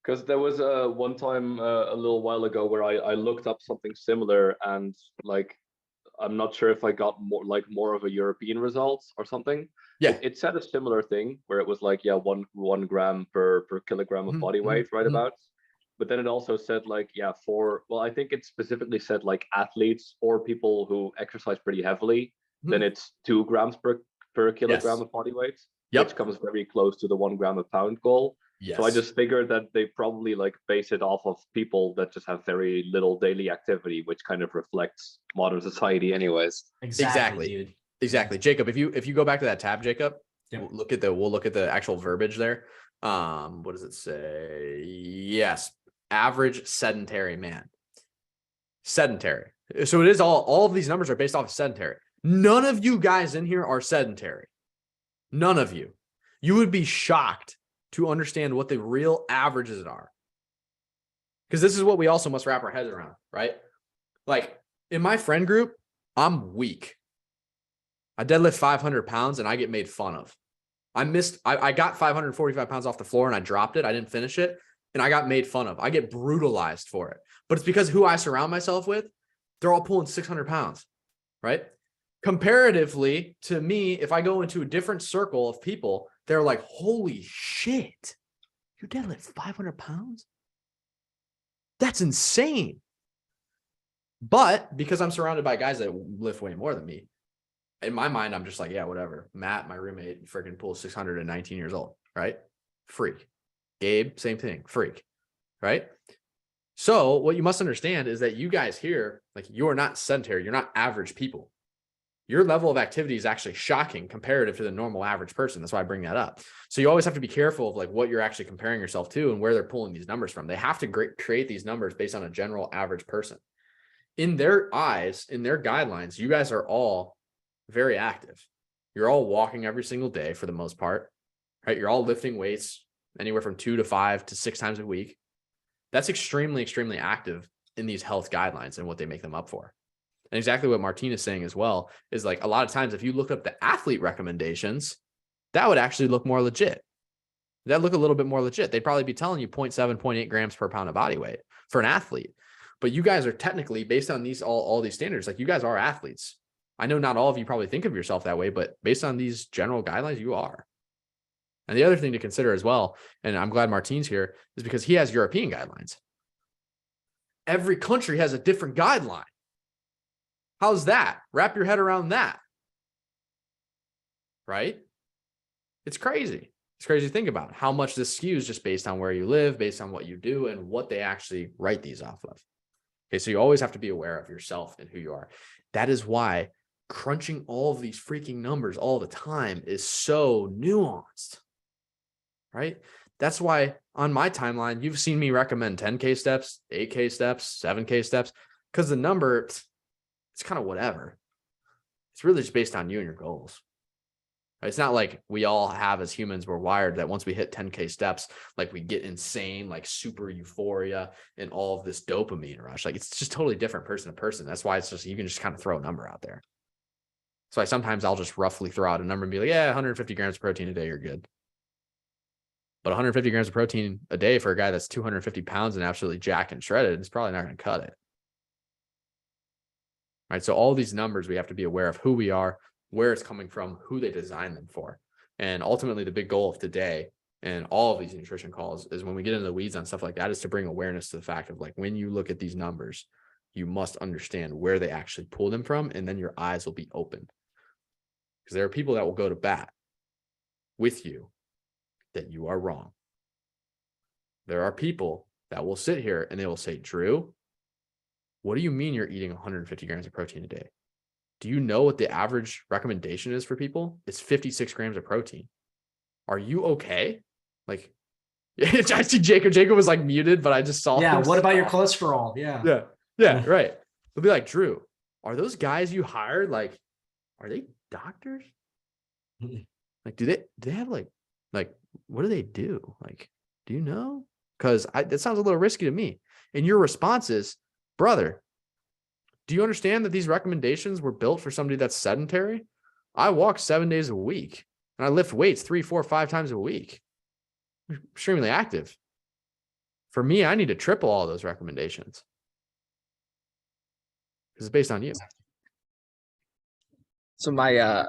[SPEAKER 4] Because there was one time a little while ago where I looked up something similar, and like I'm not sure if I got more of a European result or something.
[SPEAKER 1] Yeah.
[SPEAKER 4] It said a similar thing where it was like, yeah, one gram per kilogram of body weight, right about. But then it also said like, yeah, I think it specifically said like athletes or people who exercise pretty heavily, then it's 2 grams per kilogram of body weight, which comes very close to the 1 gram a pound goal.
[SPEAKER 1] Yes.
[SPEAKER 4] So I just figured that they probably like base it off of people that just have very little daily activity, which kind of reflects modern society anyways.
[SPEAKER 3] Exactly, dude.
[SPEAKER 1] Exactly. Jacob, if you go back to that tab, Jacob,
[SPEAKER 3] Yep.
[SPEAKER 1] we'll look at the actual verbiage there. What does it say? Yes. Average sedentary man. Sedentary. So it is all of these numbers are based off of sedentary. None of you guys in here are sedentary. None of you. You would be shocked to understand what the real averages are. Because this is what we also must wrap our heads around, right? Like in my friend group, I'm weak. I deadlift 500 pounds and I get made fun of. I got 545 pounds off the floor and I dropped it. I didn't finish it. And I got made fun of. I get brutalized for it. But it's because who I surround myself with, they're all pulling 600 pounds, right? Comparatively to me, if I go into a different circle of people, they're like, holy shit, you deadlift 500 pounds? That's insane. But because I'm surrounded by guys that lift way more than me, in my mind, I'm just like, yeah, whatever. Matt, my roommate, freaking pulls 600 at 19 years old, right? Freak. Gabe, same thing, freak, right? So what you must understand is that you guys here, like you're not sedentary, you're not average people. Your level of activity is actually shocking comparative to the normal average person. That's why I bring that up. So you always have to be careful of like what you're actually comparing yourself to and where they're pulling these numbers from. They have to create these numbers based on a general average person. In their eyes, in their guidelines, you guys are all very active. You're all walking every single day for the most part, right? You're all lifting weights anywhere from 2 to 5 to 6 times a week. That's extremely, extremely active in these health guidelines and what they make them up for. And exactly what Martine is saying as well is like a lot of times, if you look up the athlete recommendations, that would actually look more legit. That look a little bit more legit. They'd probably be telling you 0.7, 0.8 grams per pound of body weight for an athlete. But you guys are technically based on these, all these standards, like you guys are athletes. I know not all of you probably think of yourself that way, but based on these general guidelines, you are. And the other thing to consider as well, and I'm glad Martine's here, is because he has European guidelines. Every country has a different guideline. How's that? Wrap your head around that. Right? It's crazy. It's crazy to think about how much this skews just based on where you live, based on what you do, and what they actually write these off of. Okay, so you always have to be aware of yourself and who you are. That is why crunching all of these freaking numbers all the time is so nuanced, right? That's why on my timeline, you've seen me recommend 10K steps, 8K steps, 7K steps, because the number, it's kind of whatever. It's really just based on you and your goals. It's not like we all have as humans, we're wired that once we hit 10K steps, like we get insane, like super euphoria and all of this dopamine rush. Like it's just totally different person to person. That's why it's just, you can just kind of throw a number out there. So sometimes I'll just roughly throw out a number and be like, yeah, 150 grams of protein a day, you're good. But 150 grams of protein a day for a guy that's 250 pounds and absolutely jacked and shredded is probably not going to cut it. Right. So all these numbers, we have to be aware of who we are, where it's coming from, who they designed them for. And ultimately the big goal of today and all of these nutrition calls is when we get into the weeds on stuff like that is to bring awareness to the fact of like, when you look at these numbers, you must understand where they actually pull them from. And then your eyes will be open, because there are people that will go to bat with you that you are wrong. There are people that will sit here and they will say, Drew, what do you mean you're eating 150 grams of protein a day? Do you know what the average recommendation is for people? It's 56 grams of protein. Are you okay? Like, I see Jacob. Jacob was like muted, but I just saw.
[SPEAKER 3] Yeah.
[SPEAKER 1] him.
[SPEAKER 3] What about your cholesterol? Yeah.
[SPEAKER 1] Yeah. Right. They'll be like, Drew, are those guys you hired, like, are they doctors? Like, do they have like, what do they do? Like, do you know? Because that sounds a little risky to me. And your response is, brother, do you understand that these recommendations were built for somebody that's sedentary? I walk 7 days a week and I lift weights 3, 4, 5 times a week. I'm extremely active. For me, I need to triple all those recommendations because it's based on you.
[SPEAKER 2] So my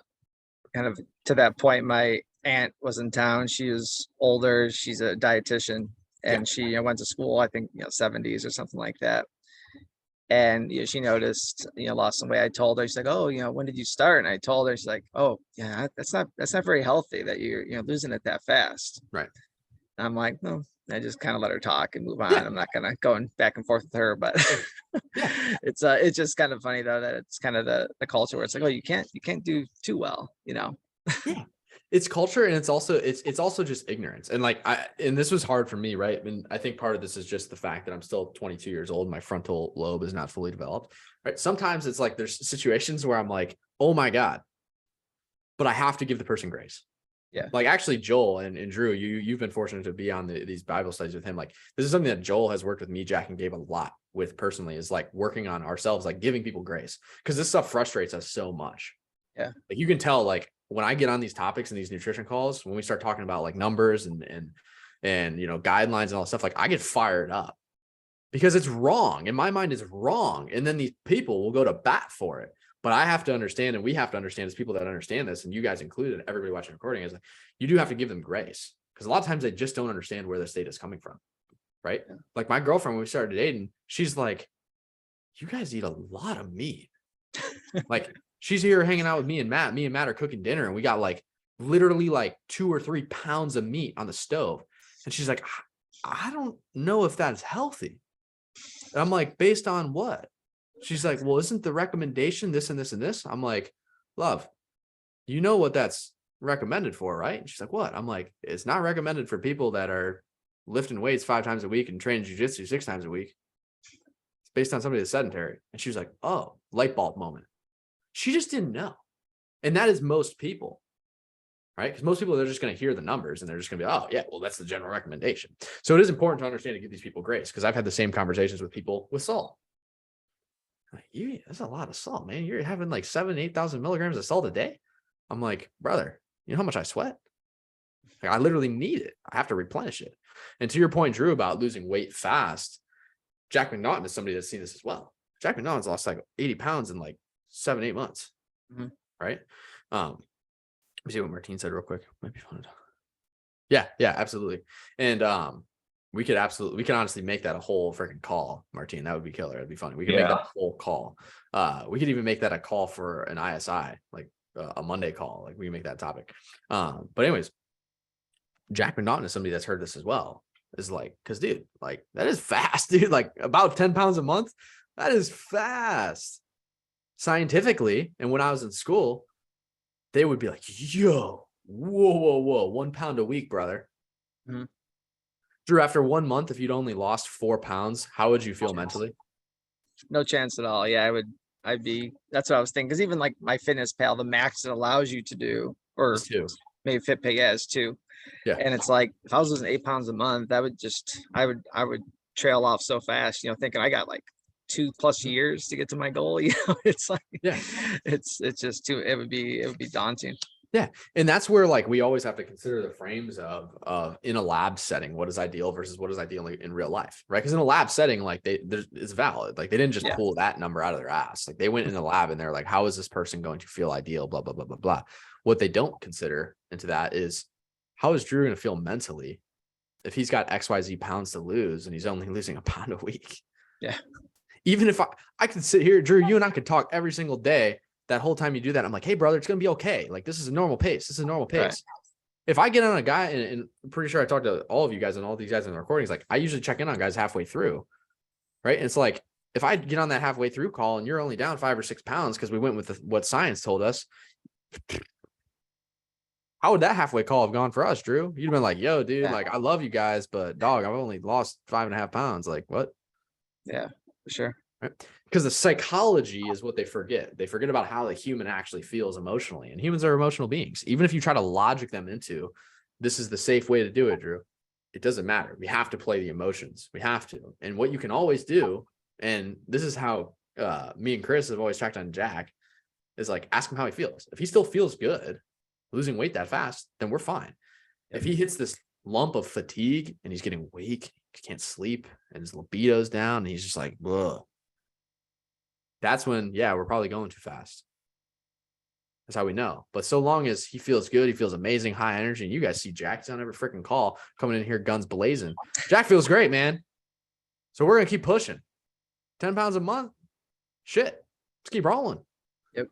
[SPEAKER 2] kind of to that point, my aunt was in town. She was older. She's a dietitian, and she went to school, I think, 70s or something like that. And she noticed, lost some weight. I told her, she's like, oh, when did you start? And I told her, she's like, oh, yeah, that's not very healthy that you're losing it that fast.
[SPEAKER 1] Right.
[SPEAKER 2] And I'm like, no. I just kind of let her talk and move on. I'm not gonna go back and forth with her, but it's just kind of funny though that it's kind of the culture where it's like, oh, you can't do too well,
[SPEAKER 1] Yeah. It's culture, and it's also just ignorance. And and this was hard for me, right? And I think part of this is just the fact that I'm still 22 years old. My frontal lobe is not fully developed, right? Sometimes it's like there's situations where I'm like, oh my God, but I have to give the person grace.
[SPEAKER 2] Yeah.
[SPEAKER 1] Like actually Joel and Drew, you've been fortunate to be on these Bible studies with him. Like this is something that Joel has worked with me, Jack, and Gabe a lot with personally, is like working on ourselves, like giving people grace, because this stuff frustrates us so much.
[SPEAKER 2] Yeah.
[SPEAKER 1] Like you can tell, like when I get on these topics and these nutrition calls, when we start talking about like numbers and guidelines and all that stuff, like I get fired up because it's wrong. In my mind, it's wrong. And then these people will go to bat for it. But I have to understand, and we have to understand as people that understand this, and you guys included, everybody watching the recording, is like, you do have to give them grace, because a lot of times they just don't understand where their state is coming from, right? Yeah. Like my girlfriend, when we started dating, she's like, you guys eat a lot of meat. Like she's here hanging out with me and Matt. Me and Matt are cooking dinner, and we got like literally like 2 or 3 pounds of meat on the stove. And she's like, I don't know if that's healthy. And I'm like, based on what? She's like, well, isn't the recommendation this and this and this? I'm like, love, you know what that's recommended for, right? And she's like, what? I'm like, it's not recommended for people that are lifting weights 5 times a week and training jiu-jitsu 6 times a week. It's based on somebody that's sedentary. And she was like, oh, light bulb moment. She just didn't know. And that is most people, right? Because most people, they're just going to hear the numbers and they're just going to be, oh yeah, well, that's the general recommendation. So it is important to understand and give these people grace, because I've had the same conversations with people with salt. Like, that's a lot of salt, man. You're having like 7,000-8,000 milligrams of salt a day. I'm like, brother, you know how much I sweat? Like, I literally need it. I have to replenish it. And to your point, Drew, about losing weight fast, Jack McNaughton is somebody that's seen this as well. Jack McNaughton's lost like 80 pounds in like 7-8 months. Mm-hmm. Right. Let me see what Martine said real quick. Might be fun. Yeah, absolutely. And we can honestly make that a whole freaking call, Martine. That would be killer. It'd be funny. We could make that a whole call. We could even make that a call for an ISI, like a Monday call. Like we can make that topic. But anyways, Jack McNaughton is somebody that's heard this as well. Is like, because dude, like that is fast, dude. Like about 10 pounds a month. That is fast. scientifically, and when I was in school, they would be like, yo, whoa, 1 pound a week, brother.
[SPEAKER 2] Mhm.
[SPEAKER 1] Drew, after 1 month, if you'd only lost 4 pounds, how would you feel mentally?
[SPEAKER 2] No chance at all. Yeah, that's what I was thinking. Cause even like my Fitness Pal, the max it allows you to do, or
[SPEAKER 1] Just 2.
[SPEAKER 2] maybe FitPig has too.
[SPEAKER 1] Yeah.
[SPEAKER 2] And it's like, if I was losing 8 pounds a month, I would trail off so fast, thinking I got like 2+ years to get to my goal. It's like,
[SPEAKER 1] Yeah.
[SPEAKER 2] it's just too, it would be daunting.
[SPEAKER 1] And that's where like we always have to consider the frames of in a lab setting, what is ideal versus what is ideal in real life, right? Because in a lab setting, like it's valid. Like they didn't just
[SPEAKER 2] Yeah.
[SPEAKER 1] pull that number out of their ass. Like they went in the lab and they're like, how is this person going to feel ideal? Blah, blah, blah, blah, blah. What they don't consider into that is how is Drew going to feel mentally if he's got XYZ pounds to lose and he's only losing a pound a week?
[SPEAKER 2] Yeah.
[SPEAKER 1] Even if I could sit here, Drew, you and I could talk every single day. That whole time you do that, I'm like, hey, brother, it's going to be okay. Like, this is a normal pace. This is a normal pace.
[SPEAKER 2] Right.
[SPEAKER 1] If I get on a guy, and I'm pretty sure I talked to all of you guys and all these guys in the recordings, like I usually check in on guys halfway through, right? And it's like, if I get on that halfway through call and you're only down 5 or 6 pounds because we went with what science told us, how would that halfway call have gone for us, Drew? You'd have been like, yo, dude,
[SPEAKER 2] Yeah.
[SPEAKER 1] like, I love you guys, but dog, I've only lost 5.5 pounds. Like, what?
[SPEAKER 2] Yeah, for sure.
[SPEAKER 1] Because the psychology is what they forget. They forget about how the human actually feels emotionally. And humans are emotional beings. Even if you try to logic them into this is the safe way to do it, Drew, it doesn't matter. We have to play the emotions. We have to. And what you can always do, and this is how me and Chris have always tracked on Jack, is like ask him how he feels. If he still feels good losing weight that fast, then we're fine. If he hits this lump of fatigue and he's getting weak, he can't sleep, and his libido's down, and he's just like, ugh. That's when, yeah, we're probably going too fast. That's how we know. But so long as he feels good, he feels amazing, high energy. And you guys see Jack's on every freaking call coming in here, guns blazing. Jack feels great, man. So we're going to keep pushing. 10 pounds a month. Shit. Let's keep rolling.
[SPEAKER 2] Yep.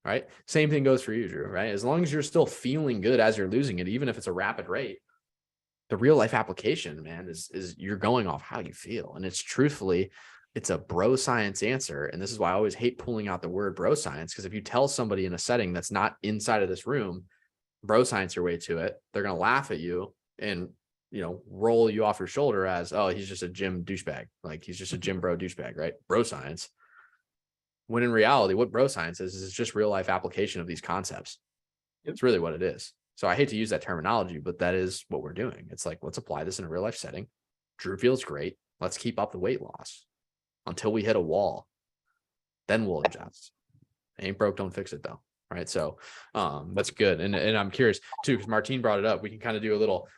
[SPEAKER 1] Right. Same thing goes for you, Drew, right? As long as you're still feeling good as you're losing it, even if it's a rapid rate, the real life application, man, is you're going off how you feel. And it's truthfully, it's a bro science answer. And this is why I always hate pulling out the word bro science, because if you tell somebody in a setting that's not inside of this room, bro science your way to it, they're going to laugh at you and, roll you off your shoulder as, oh, he's just a gym douchebag. Like he's just a gym bro douchebag, right? Bro science. When in reality, what bro science is just real life application of these concepts. It's really what it is. So I hate to use that terminology, but that is what we're doing. It's like, let's apply this in a real life setting. Drew feels great. Let's keep up the weight loss until we hit a wall, then we'll adjust. Ain't broke, don't fix it though. Right. So that's good. And I'm curious too, because Martine brought it up. We can kind of do a little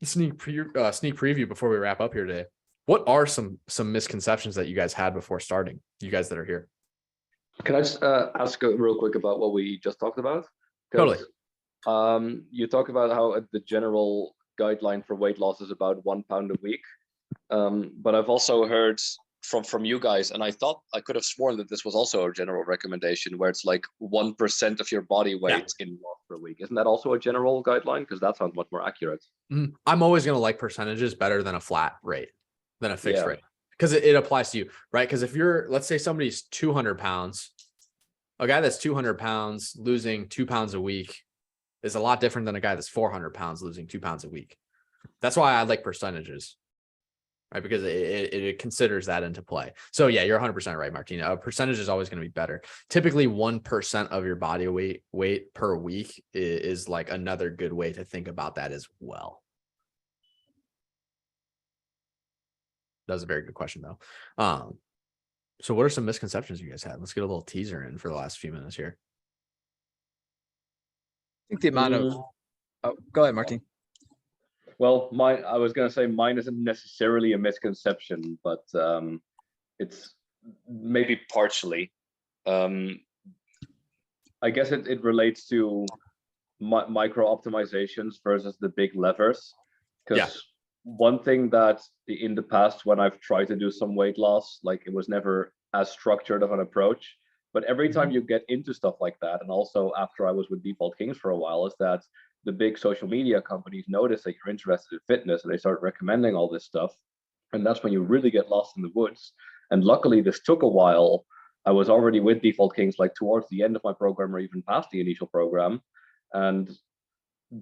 [SPEAKER 1] sneak preview before we wrap up here today. What are some misconceptions that you guys had before starting, you guys that are here?
[SPEAKER 4] Can I just ask real quick about what we just talked about?
[SPEAKER 1] Totally.
[SPEAKER 4] You talk about how the general guideline for weight loss is about 1 pound a week. But I've also heard from you guys, and I thought I could have sworn that this was also a general recommendation where it's like 1% of your body weight in loss per week. Isn't that also a general guideline? Because that sounds much more accurate.
[SPEAKER 1] I'm always going to like percentages better than a flat rate, than a fixed rate, because it applies to you, right? Because if let's say somebody's 200 pounds, a guy that's 200 pounds losing 2 pounds a week is a lot different than a guy that's 400 pounds losing 2 pounds a week. That's why I like percentages. Right, because it considers that into play. So yeah, you're 100% right, Martina. A percentage is always going to be better. Typically 1% of your body weight per week is like another good way to think about that as well. That was a very good question though. So what are some misconceptions you guys had? Let's get a little teaser in for the last few minutes here.
[SPEAKER 2] I think the amount of, go ahead, Martine.
[SPEAKER 4] Well, I was going to say mine isn't necessarily a misconception, but it's maybe partially. I guess it relates to micro optimizations versus the big levers. Because one thing that in the past, when I've tried to do some weight loss, like it was never as structured of an approach. But every time you get into stuff like that, and also after I was with Default Kings for a while, is that the big social media companies notice that you're interested in fitness and they start recommending all this stuff. And that's when you really get lost in the woods. And luckily this took a while I was already with Default Kings like towards the end of my program or even past the initial program. And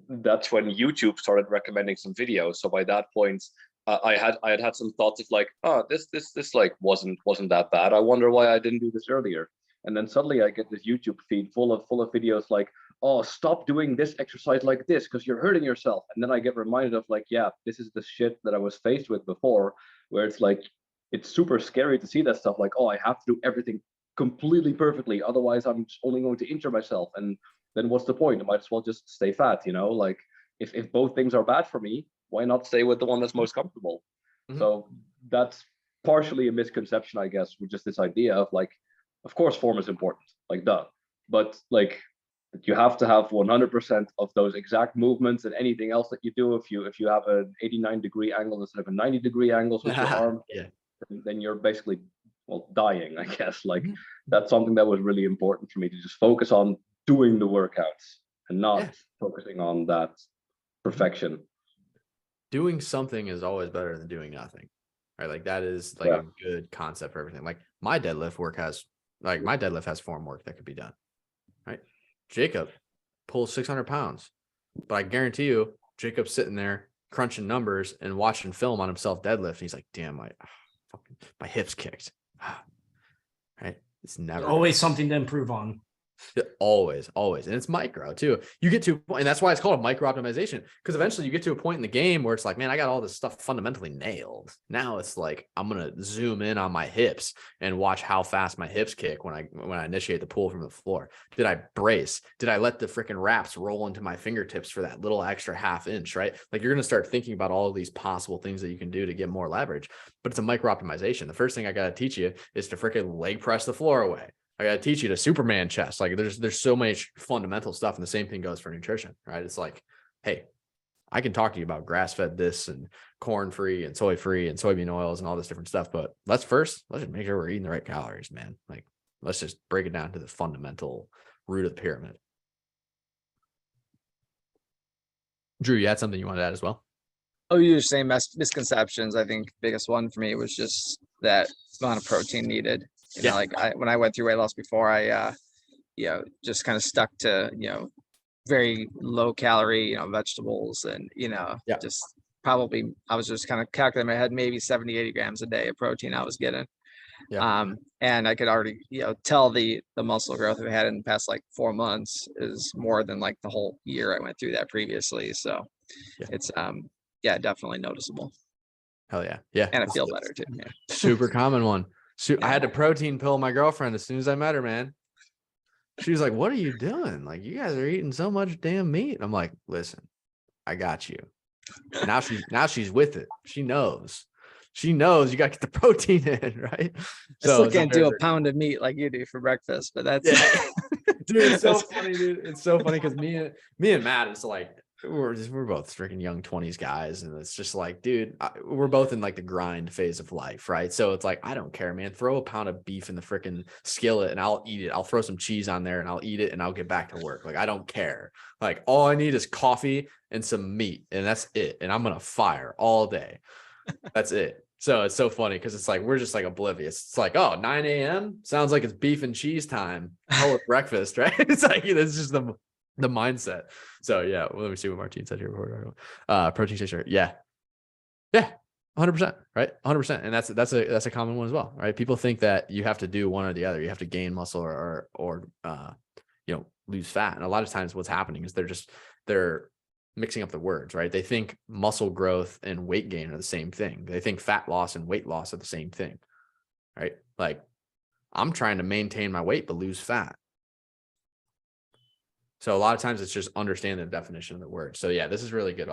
[SPEAKER 4] that's when YouTube started recommending some videos. So by that point, I had some thoughts of like, oh, this like wasn't that bad. I wonder why I didn't do this earlier. And then suddenly I get this YouTube feed full of videos like, oh, stop doing this exercise like this because you're hurting yourself. And then I get reminded of like, yeah, this is the shit that I was faced with before, where it's like, it's super scary to see that stuff like, oh, I have to do everything completely perfectly, otherwise I'm only going to injure myself. And then what's the point? I might as well just stay fat, you know? Like if both things are bad for me, why not stay with the one that's most comfortable?
[SPEAKER 1] Mhm.
[SPEAKER 4] So that's partially a misconception, I guess, with just this idea of like, of course form is important, like duh, but like you have to have 100% of those exact movements, and anything else that you do, if you have an 89-degree angle instead of a 90-degree angle with your arm,
[SPEAKER 1] Yeah.
[SPEAKER 4] then you're basically, well, dying, I guess. Like
[SPEAKER 1] Mhm.
[SPEAKER 4] that's something that was really important for me, to just focus on doing the workouts and not
[SPEAKER 1] Yeah.
[SPEAKER 4] focusing on that perfection.
[SPEAKER 1] Doing something is always better than doing nothing, right? Like that is like
[SPEAKER 4] Yeah.
[SPEAKER 1] a good concept for everything. Like my deadlift has form work that could be done, right? Jacob pulls 600 pounds, but I guarantee you, Jacob's sitting there crunching numbers and watching film on himself deadlift. And he's like, damn, my hips kicked. Right? It's never
[SPEAKER 3] Always something to improve on.
[SPEAKER 1] Always. And it's micro too. You get to a point, and that's why it's called a micro optimization, because eventually you get to a point in the game where it's like, man, I got all this stuff fundamentally nailed. Now it's like, I'm going to zoom in on my hips and watch how fast my hips kick when I initiate the pull from the floor. Did I brace? Did I let the freaking wraps roll into my fingertips for that little extra half inch, right? Like you're going to start thinking about all of these possible things that you can do to get more leverage, but it's a micro optimization. The first thing I got to teach you is to freaking leg press the floor away. I got to teach you to Superman chest. Like there's so much fundamental stuff. And the same thing goes for nutrition, right? It's like, hey, I can talk to you about grass-fed this and corn-free and soy-free and soybean oils and all this different stuff. But let's just make sure we're eating the right calories, man. Like, let's just break it down to the fundamental root of the pyramid. Drew, you had something you wanted to add as well?
[SPEAKER 2] Oh, you were saying misconceptions. I think biggest one for me was just that amount of protein needed. You know, like when I went through weight loss before, I just kind of stuck to, very low calorie, vegetables and, just probably I was just kind of calculating in my head, maybe 70, 80 grams a day of protein I was getting. And I could already, tell the muscle growth I had in the past like 4 months is more than like the whole year I went through that previously. So it's definitely noticeable.
[SPEAKER 1] Hell yeah. Yeah.
[SPEAKER 2] And I feel better too. Yeah.
[SPEAKER 1] Super common one. I had to protein pill my girlfriend as soon as I met her, man. She was like, what are you doing? Like, you guys are eating so much damn meat. I'm like, listen, I got you. Now she's with it. She knows you got to get the protein in, right?
[SPEAKER 2] I still can't do a pound of meat like you do for breakfast, but that's
[SPEAKER 1] dude, it's so funny, dude. It's so funny because me and Matt, it's like we're both freaking young 20s guys, and it's just like, dude, we're both in like the grind phase of life, right? So it's like, I don't care, man. Throw a pound of beef in the freaking skillet and I'll eat it. I'll throw some cheese on there and I'll eat it and I'll get back to work. Like, I don't care. Like, all I need is coffee and some meat, and that's it. And I'm gonna fire all day. That's it. So it's so funny because it's like we're just like oblivious. It's like, oh, 9 a.m. sounds like it's beef and cheese time. Hell with breakfast, right? It's like, it's just the mindset. So yeah, well, let me see what Martine said here before. Protein shake shirt. Yeah, 100%, right? 100%, and that's a common one as well, right? People think that you have to do one or the other. You have to gain muscle or lose fat, and a lot of times what's happening is they're mixing up the words, right? They think muscle growth and weight gain are the same thing. They think fat loss and weight loss are the same thing, right? Like, I'm trying to maintain my weight but lose fat. So a lot of times it's just understanding the definition of the word. So yeah, this is really good.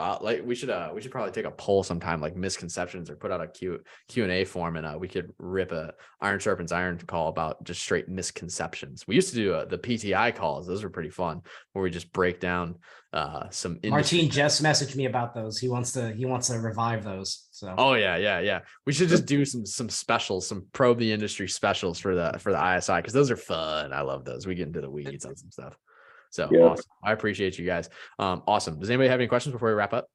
[SPEAKER 1] We should probably take a poll sometime, like misconceptions, or put out a Q&A form, and we could rip a Iron Sharpens Iron call about just straight misconceptions. We used to do the PTI calls. Those were pretty fun, where we just break down some
[SPEAKER 3] Martine just messaged me about those. He wants to revive those. So
[SPEAKER 1] yeah. We should just do some specials, some probe the industry specials for the ISI, because those are fun. I love those. We get into the weeds on some stuff. So awesome. I appreciate you guys. Awesome. Does anybody have any questions before we wrap up?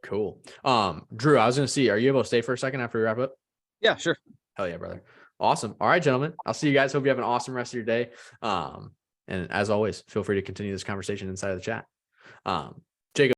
[SPEAKER 1] Cool. Drew, I was going to see, are you able to stay for a second after we wrap up?
[SPEAKER 2] Yeah, sure.
[SPEAKER 1] Hell yeah, brother. Awesome. All right, gentlemen. I'll see you guys. Hope you have an awesome rest of your day. And as always, feel free to continue this conversation inside of the chat. Jacob.